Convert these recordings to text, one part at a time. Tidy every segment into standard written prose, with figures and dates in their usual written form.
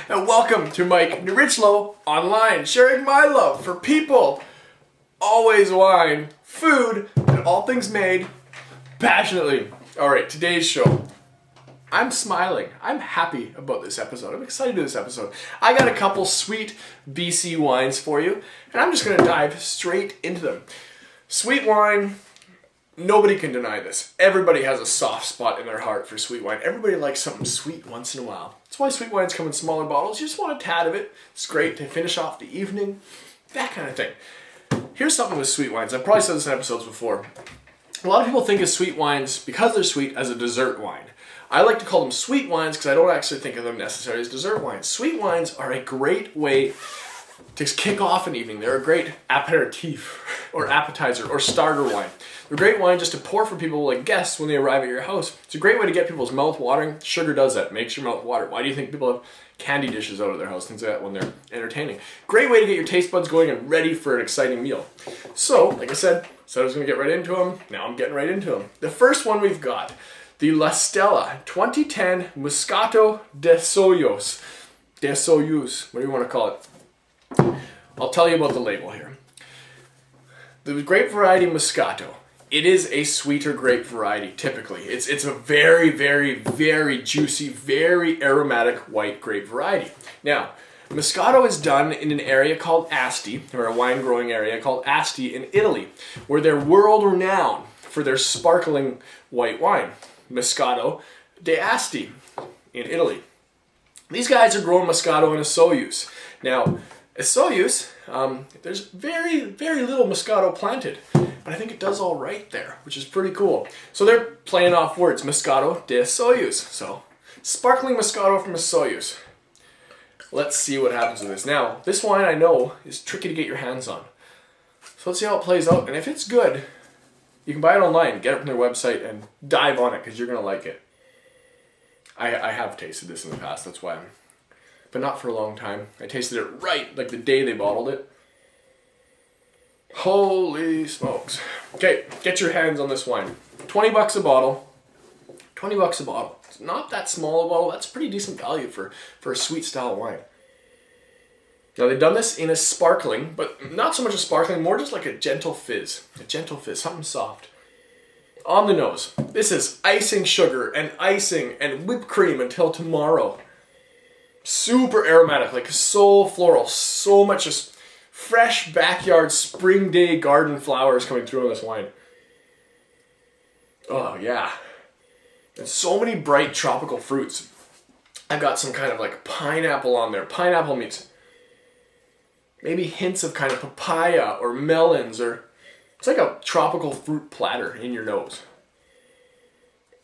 and welcome to Mike Nierychlo online, sharing my love for people, always wine, food, and all things made passionately. Alright, today's show. I'm smiling. I'm happy about this episode. I'm excited to this episode. I got a couple sweet BC wines for you, and I'm just going to dive straight into them. Sweet wine. Nobody can deny this. Everybody has a soft spot in their heart for sweet wine. Everybody likes something sweet once in a while. That's why sweet wines come in smaller bottles. You just want a tad of it. It's great to finish off the evening. That kind of thing. Here's something with sweet wines. I've probably said this in episodes before. A lot of people think of sweet wines, because they're sweet, as a dessert wine. I like to call them sweet wines because I don't actually think of them necessarily as dessert wines. Sweet wines are a great way to kick off an evening. They're a great aperitif or appetizer or starter wine. They're a great wine just to pour for people like guests when they arrive at your house. It's a great way to get people's mouth watering. Sugar does that, makes your mouth water. Why do you think people have candy dishes out of their house, things like that, when they're entertaining? Great way to get your taste buds going and ready for an exciting meal. So, like I said I was going to get right into them. Now I'm getting right into them. The first one we've got, the Stella 2010 Moscato de Soyuz. De Soyuz, what do you want to call it? I'll tell you about the label here. The grape variety Moscato. It is a sweeter grape variety, typically. It's a very, very, very juicy, very aromatic white grape variety. Now, Moscato is done in an area called Asti, or a wine growing area called Asti in Italy, where they're world renowned for their sparkling white wine. Moscato de Asti in Italy. These guys are growing Moscato in a Soyuz. Now, a Soyuz, there's very, very little Moscato planted, but I think it does all right there, which is pretty cool. So they're playing off words, Moscato de Soyuz. So, sparkling Moscato from a Soyuz. Let's see what happens with this. Now, this wine I know is tricky to get your hands on. So let's see how it plays out, and if it's good, you can buy it online, get it from their website, and dive on it, because you're going to like it. I have tasted this in the past, that's why but not for a long time. I tasted it right, like the day they bottled it. Holy smokes. Okay, get your hands on this wine. 20 bucks a bottle. 20 bucks a bottle. It's not that small a bottle. That's pretty decent value for a sweet style wine. Now they've done this in a sparkling, but not so much a sparkling, more just like a gentle fizz. A gentle fizz, something soft. On the nose, this is icing sugar and icing and whipped cream until tomorrow. Super aromatic, like so floral, so much just fresh backyard spring day garden flowers coming through on this wine. Oh yeah. And so many bright tropical fruits. I've got some kind of like pineapple on there. Pineapple meats. Maybe hints of kind of papaya or melons, or it's like a tropical fruit platter in your nose.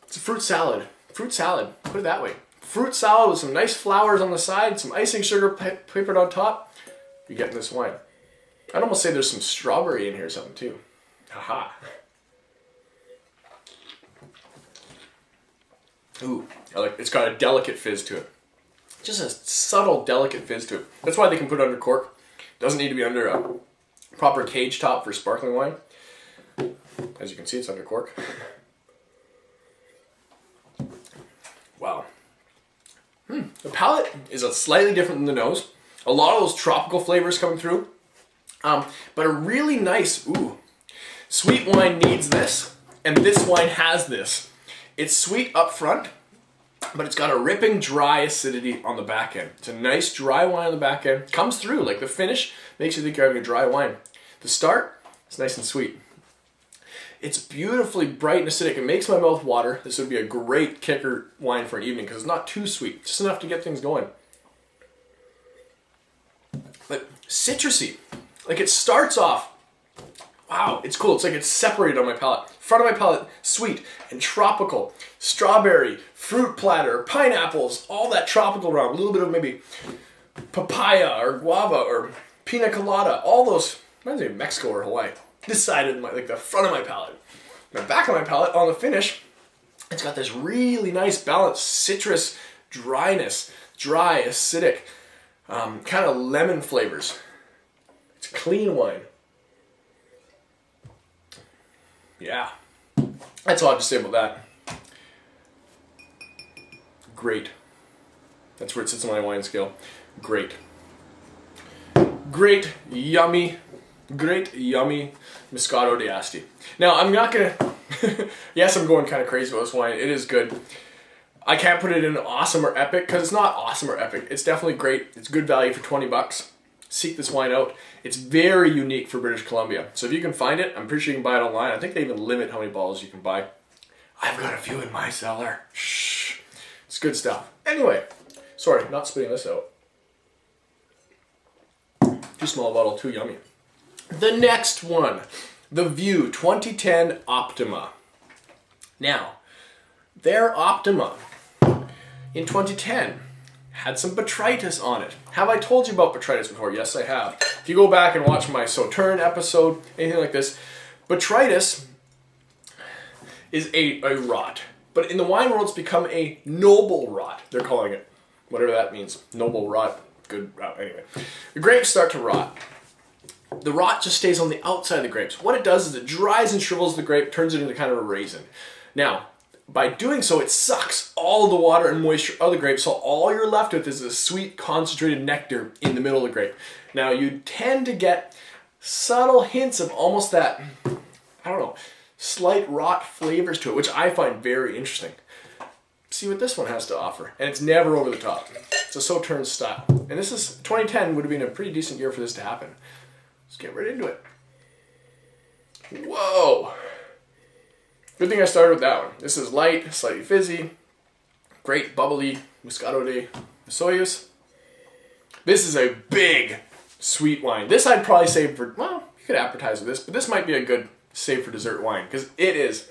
It's a fruit salad. Fruit salad, put it that way. Fruit salad with some nice flowers on the side, some icing sugar papered on top. You're getting this wine. I'd almost say there's some strawberry in here or something too. Haha. Ooh, it's got a delicate fizz to it. Just a subtle, delicate fizz to it. That's why they can put it under cork. Doesn't need to be under a proper cage top for sparkling wine. As you can see, it's under cork. Wow. The palate is slightly different than the nose. A lot of those tropical flavors coming through. But a really nice, sweet wine needs this, and this wine has this. It's sweet up front, but it's got a ripping dry acidity on the back end. It's a nice dry wine on the back end. Comes through, like the finish makes you think you're having a dry wine. The start, it's nice and sweet. It's beautifully bright and acidic. It makes my mouth water. This would be a great kicker wine for an evening because it's not too sweet. Just enough to get things going. But citrusy. Like it starts off, wow, it's cool. It's like it's separated on my palate. Front of my palate, sweet and tropical. Strawberry, fruit platter, pineapples, all that tropical realm. A little bit of maybe papaya or guava or pina colada. All those, reminds me of Mexico or Hawaii. This side of like the front of my palate. The back of my palate, on the finish, it's got this really nice balanced citrus dryness, dry, acidic, kind of lemon flavors. It's a clean wine. Yeah, that's all I have to say about that. Great. That's where it sits on my wine scale. Great. Great, yummy Moscato d'Asti. Now, I'm not gonna, yes, I'm going kind of crazy with this wine. It is good. I can't put it in awesome or epic because it's not awesome or epic. It's definitely great. It's good value for 20 bucks. Seek this wine out. It's very unique for British Columbia. So if you can find it, I'm pretty sure you can buy it online. I think they even limit how many bottles you can buy. I've got a few in my cellar. Shh. It's good stuff. Anyway, sorry, not spitting this out. Too small a bottle, too yummy. The next one, the View 2010 Optima. Now, their Optima in 2010 had some botrytis on it. Have I told you about botrytis before? Yes, I have. If you go back and watch my Sauterne episode, anything like this, botrytis is a rot. But in the wine world, it's become a noble rot, they're calling it. Whatever that means. Noble rot, good rot, anyway. The grapes start to rot. The rot just stays on the outside of the grapes. What it does is it dries and shrivels the grape, turns it into kind of a raisin. Now, by doing so, it sucks all the water and moisture out of the grape, so all you're left with is a sweet, concentrated nectar in the middle of the grape. Now, you tend to get subtle hints of almost that, I don't know, slight rot flavors to it, which I find very interesting. See what this one has to offer. And it's never over the top. It's a Sauterne style. And this is, 2010 would have been a pretty decent year for this to happen. Let's get right into it. Whoa! Good thing I started with that one. This is light, slightly fizzy, great bubbly Moscato de Soyuz. This is a big sweet wine. This I'd probably save for, well, you could appetize with this, but this might be a good save for dessert wine because it is,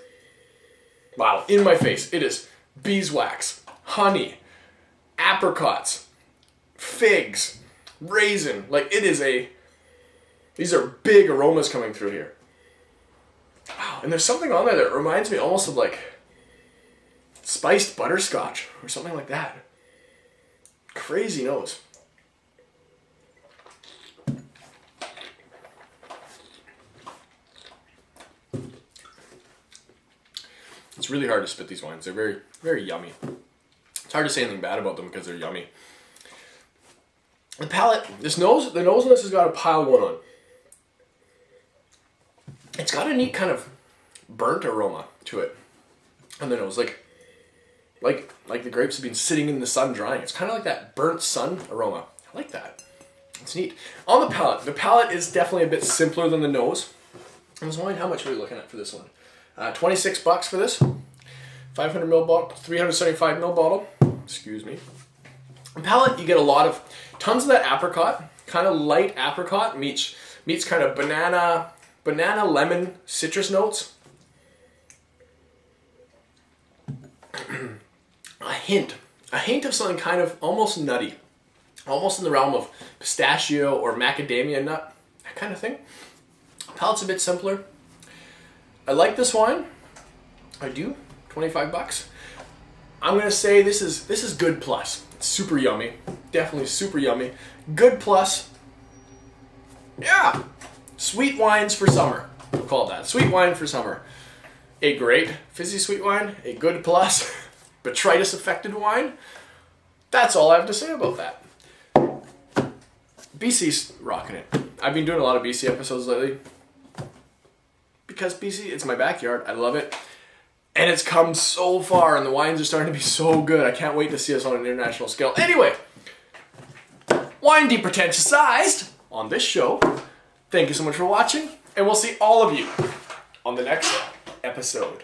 wow, in my face. It is beeswax, honey, apricots, figs, raisin. Like it is a, these are big aromas coming through here. Wow, and there's something on there that reminds me almost of like spiced butterscotch or something like that. Crazy nose. It's really hard to spit these wines. They're very, very yummy. It's hard to say anything bad about them because they're yummy. The palate, the nose on this has got a pile one on. It's got a neat kind of burnt aroma to it on the nose, like the grapes have been sitting in the sun drying. It's kind of like that burnt sun aroma. I like that. It's neat. On the palate is definitely a bit simpler than the nose. I was wondering how much we were looking at for this one. 26 bucks for this. 500 ml bottle, 375 ml bottle. Excuse me. On palate, you get a lot of tons of that apricot, kind of light apricot meets kind of banana, lemon, citrus notes. A hint of something kind of almost nutty, almost in the realm of pistachio or macadamia nut, that kind of thing. Palate's a bit simpler. I like this wine. I do. 25 bucks. I'm gonna say this is good plus. It's super yummy. Definitely super yummy. Good plus. Yeah. Sweet wines for summer. We'll call it that. Sweet wine for summer. A great fizzy sweet wine. A good plus. Botrytis affected wine. That's all I have to say about that. BC's rocking it. I've been doing a lot of BC episodes lately. Because BC, it's my backyard. I love it. And it's come so far and the wines are starting to be so good. I can't wait to see us on an international scale. Anyway, wine depretentiousized on this show. Thank you so much for watching. And we'll see all of you on the next episode.